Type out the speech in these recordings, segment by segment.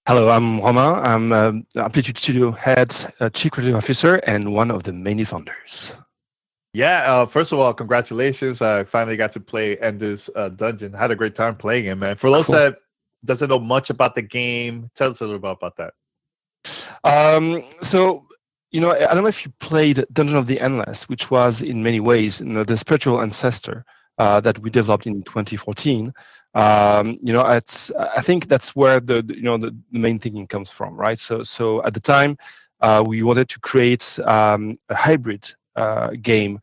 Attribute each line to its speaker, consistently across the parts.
Speaker 1: Hello, I'm Romain. I'm Amplitude Studio head, chief creative officer, and one of the many founders.
Speaker 2: Yeah, first of all, congratulations. I finally got to play Ender's Dungeon. I had a great time playing it, man. For those
Speaker 1: Cool.
Speaker 2: that doesn't know much about the game, tell us a little bit about that.
Speaker 1: So, I don't know if you played Dungeon of the Endless, which was in many ways the spiritual ancestor that we developed in 2014. I think that's where the main thinking comes from, right? So at the time, we wanted to create a hybrid game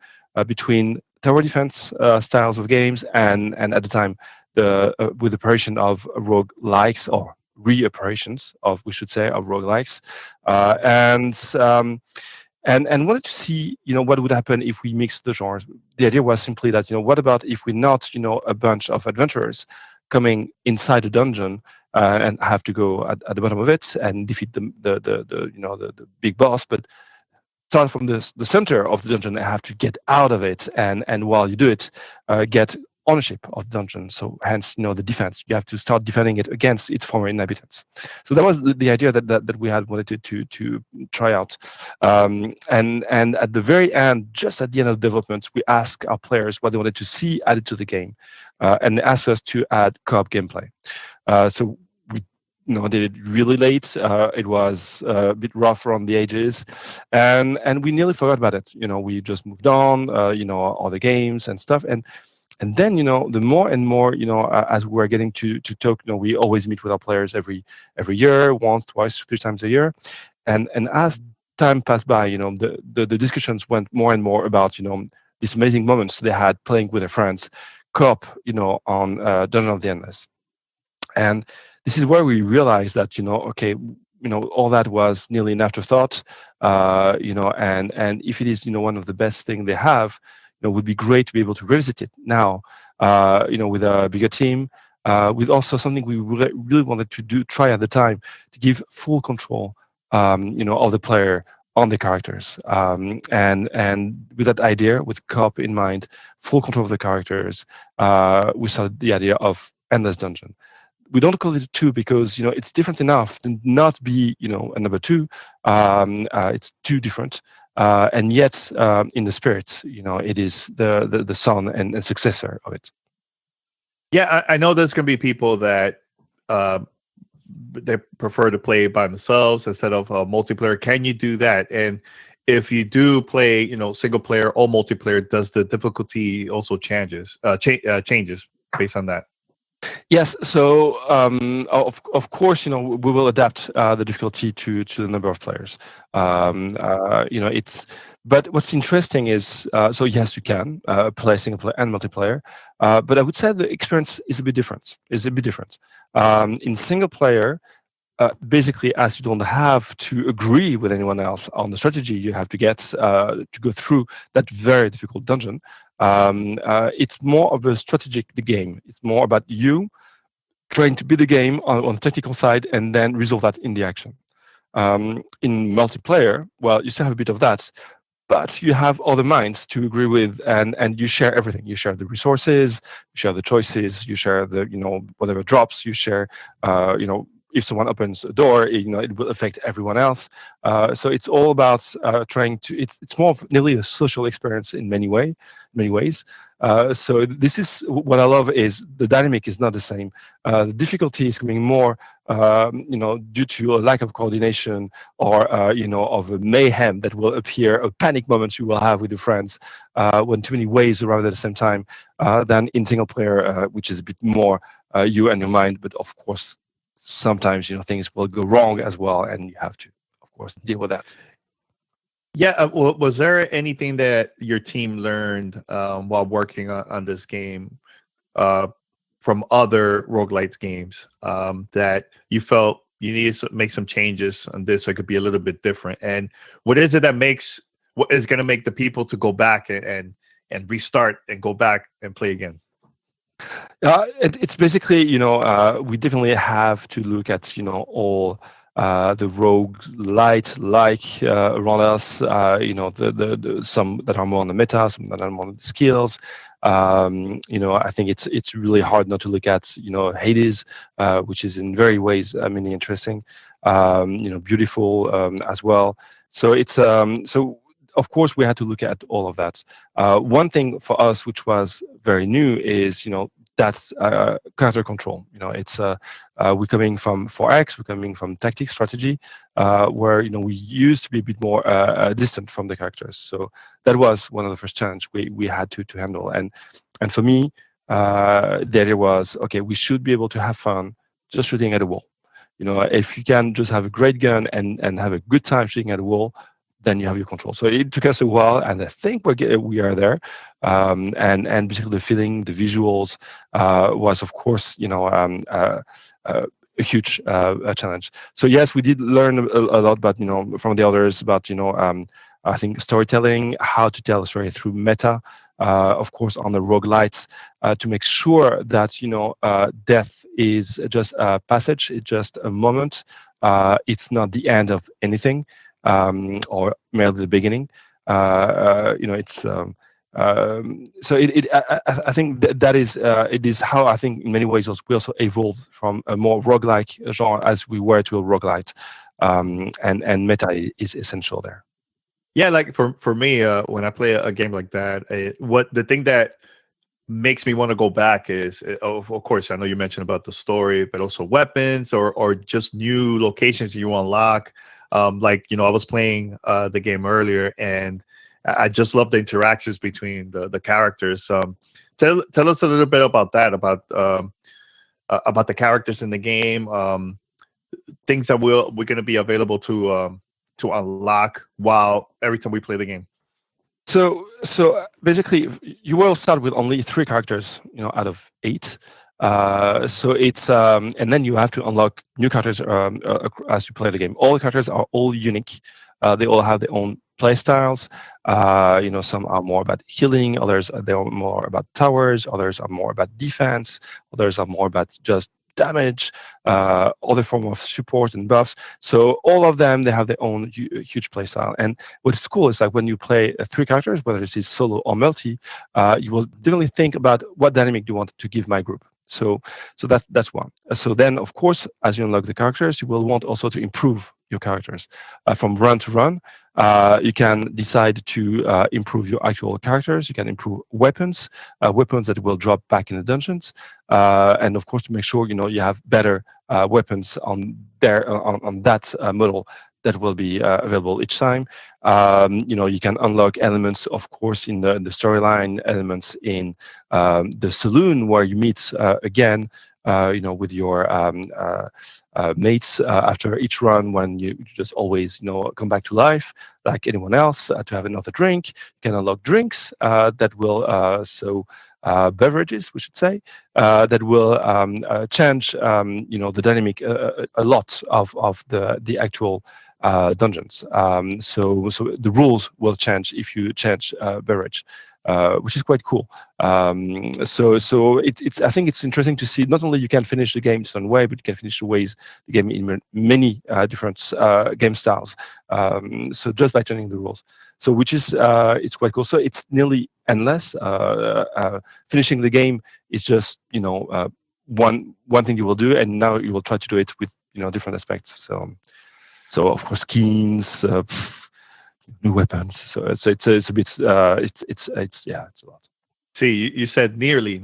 Speaker 1: between tower defense styles of games and at the time the with the operation of rogue likes or reoperations of we should say of roguelikes and wanted to see what would happen if we mix the genres. The idea was simply that what about if we're not a bunch of adventurers coming inside a dungeon and have to go at the bottom of it and defeat the big boss, but start from the center of the dungeon and have to get out of it, and while you do it, get ownership of the dungeon. So hence, the defense. You have to start defending it against its former inhabitants. So that was the idea that we had wanted to try out. And at the very end, just at the end of development, we asked our players what they wanted to see added to the game, and they asked us to add co-op gameplay. So we did it really late. It was a bit rough around the edges, and we nearly forgot about it. We just moved on. All the games and stuff, and then the more and more as we're getting to talk, we always meet with our players every year, once, twice, 3 times a year, and as time passed by, the discussions went more and more about these amazing moments they had playing with their friends, co-op, on Dungeon of the Endless. And this is where we realized that okay, all that was nearly an afterthought, and if it is one of the best thing they have, it would be great to be able to revisit it now, with a bigger team, with also something we really wanted to try at the time, to give full control, of the player on the characters, and with that idea, with co-op in mind, full control of the characters, we started the idea of Endless Dungeon. We don't call it a 2 because it's different enough to not be a number 2. It's too different. And yet, in the spirit, it is the son and successor of it.
Speaker 2: Yeah, I know there's going to be people that they prefer to play by themselves instead of multiplayer. Can you do that? And if you do play, single player or multiplayer, does the difficulty also changes based on that?
Speaker 1: Yes. So of course, we will adapt the difficulty to the number of players. It's. But what's interesting is, so yes, you can play single player and multiplayer, but I would say the experience is a bit different. In single player, basically, as you don't have to agree with anyone else on the strategy, you have to get to go through that very difficult dungeon. It's more of a strategic game. It's more about you trying to beat the game on the technical side and then resolve that in the action. In multiplayer, well, you still have a bit of that, but you have other minds to agree with, and you share everything. You share the resources, you share the choices, you share the whatever drops, you share if someone opens a door, it will affect everyone else. So it's all about trying to. It's more of nearly a social experience in many ways. So this is what I love, is the dynamic is not the same. The difficulty is coming more, due to a lack of coordination, or of a mayhem that will appear, a panic moment you will have with your friends when too many waves around at the same time, than in single player, which is a bit more you and your mind. But of course, sometimes things will go wrong as well, and you have to, of course, deal with that.
Speaker 2: Yeah, was there anything that your team learned while working on this game from other roguelites games that you felt you needed to make some changes on this so it could be a little bit different? And what is it that what is going to make the people to go back and restart and go back and play again?
Speaker 1: It's basically, we definitely have to look at, all the rogue light around us, the some that are more on the meta, some that are more on the skills. I think it's really hard not to look at Hades, which is in very ways many interesting, beautiful as well. So so of course we had to look at all of that. One thing for us which was very new is that's character control. It's we're coming from 4X, we're coming from tactics strategy, where we used to be a bit more distant from the characters. So that was one of the first challenge we had to handle. And for me, the idea was, okay, we should be able to have fun just shooting at a wall. If you can just have a great gun and have a good time shooting at a wall, then you have your control. So it took us a while, and I think we are there. And basically the feeling, the visuals was, of course, a huge challenge. So yes, we did learn a lot, but from the others about I think storytelling, how to tell a story through meta. Of course, on the roguelites, to make sure that death is just a passage, it's just a moment. It's not the end of anything. Or merely the beginning. It's so I think that is it is how I think in many ways we also evolved from a more roguelike genre as we were to a roguelite, and meta is essential there.
Speaker 2: Yeah, like for me, when I play a game like that, what the thing that makes me want to go back is, of course, I know you mentioned about the story, but also weapons or just new locations you unlock. I was playing the game earlier, and I just love the interactions between the characters. Tell us a little bit about that, about the characters in the game, things that we're going to be available to unlock while every time we play the game.
Speaker 1: So basically, you will start with only 3 characters, out of 8. So it's and then you have to unlock new characters as you play the game. All the characters are all unique. They all have their own play styles. Some are more about healing, others they are more about towers, others are more about defense, others are more about just damage, other form of support and buffs. So all of them, they have their own huge play style. And what's cool is like when you play 3 characters, whether this is solo or multi, you will definitely think about what dynamic do you want to give my group. So that's one. So then, of course, as you unlock the characters, you will want also to improve your characters. From run to run, you can decide to improve your actual characters. You can improve weapons, weapons that will drop back in the dungeons, and of course to make sure you have better weapons on that model that will be available each time. You can unlock elements, of course, in the storyline, elements in the saloon where you meet again, with your mates after each run, when you just always, come back to life like anyone else, to have another drink. You can unlock drinks that will beverages, we should say, that will change, the dynamic a lot of the actual dungeons. So the rules will change if you change beverage, which is quite cool. So it's I think it's interesting to see not only you can finish the game certain way, but you can finish the game in many different game styles. So just by changing the rules. So which is it's quite cool. So it's nearly endless. Finishing the game is just one thing you will do, and now you will try to do it with different aspects. So of course skins, new weapons. So it's a bit it's a lot.
Speaker 2: See, you said nearly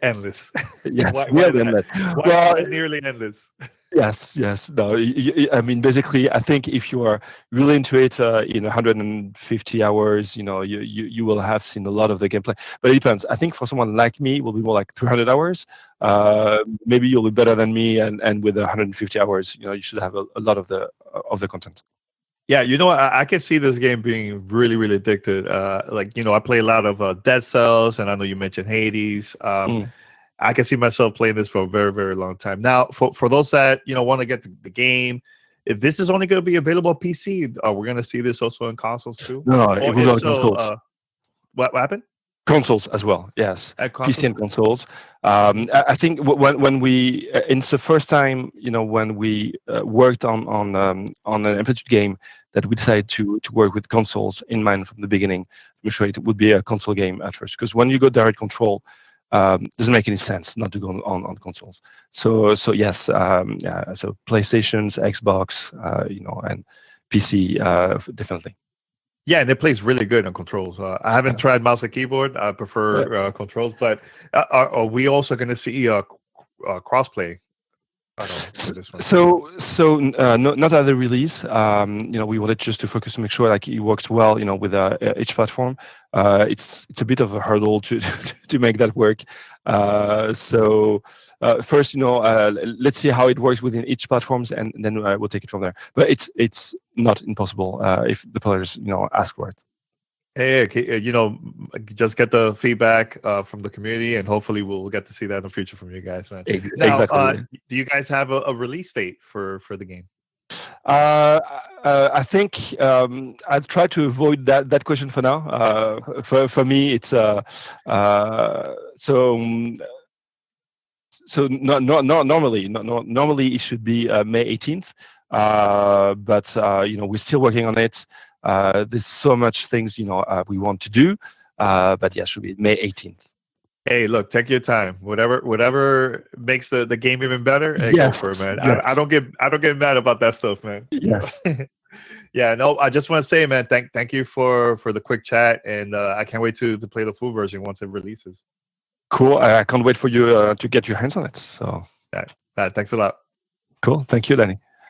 Speaker 2: endless.
Speaker 1: Yes,
Speaker 2: why
Speaker 1: endless.
Speaker 2: Why nearly endless?
Speaker 1: Yes. No, I mean, basically, I think if you are really into it, in 150 hours, you will have seen a lot of the gameplay. But it depends. I think for someone like me, it will be more like 300 hours. Maybe you'll be better than me, and with 150 hours, you should have a lot of the content.
Speaker 2: Yeah, I can see this game being really, really addicted. I play a lot of Dead Cells, and I know you mentioned Hades. I can see myself playing this for a very, very long time. Now, for those that want to get the game, if this is only going to be available on PC, are we going to see this also on consoles too?
Speaker 1: No, it was on consoles.
Speaker 2: What happened?
Speaker 1: Consoles as well, yes.
Speaker 2: At
Speaker 1: PC and
Speaker 2: consoles?
Speaker 1: consoles. I think when we it's the first time when we worked on an Amplitude game that we decided to work with consoles in mind from the beginning. I'm sure it would be a console game at first, because when you go direct control, doesn't make any sense not to go on consoles. So yes, yeah. So PlayStations, Xbox, and PC, definitely.
Speaker 2: Yeah, and it plays really good on controls. I haven't tried mouse and keyboard. I prefer controls, but are we also going to see crossplay for this one?
Speaker 1: So not at the release. We wanted just to focus to make sure like it works well, with each platform. It's a bit of a hurdle to to make that work. So first, let's see how it works within each platforms, and then we'll take it from there. But it's not impossible if the players ask for it.
Speaker 2: Hey, just get the feedback from the community, and hopefully we'll get to see that in the future from you guys, man. Now,
Speaker 1: Exactly.
Speaker 2: do you guys have a release date for the game?
Speaker 1: I think I'll try to avoid that question for now. For me, it's so normally it should be May 18th, but we're still working on it. There's so much things we want to do, but yeah, should be May 18th.
Speaker 2: Hey, look, take your time. Whatever makes the game even better, hey,
Speaker 1: Yes,
Speaker 2: go for it, man.
Speaker 1: yes.
Speaker 2: I don't get mad about that stuff, man.
Speaker 1: Yes.
Speaker 2: Yeah, no, I just want to say, man, thank you for the quick chat, and I can't wait to play the full version once it releases.
Speaker 1: Cool. I can't wait for you to get your hands on it. So
Speaker 2: Thanks a lot.
Speaker 1: cool. Thank you, Danny.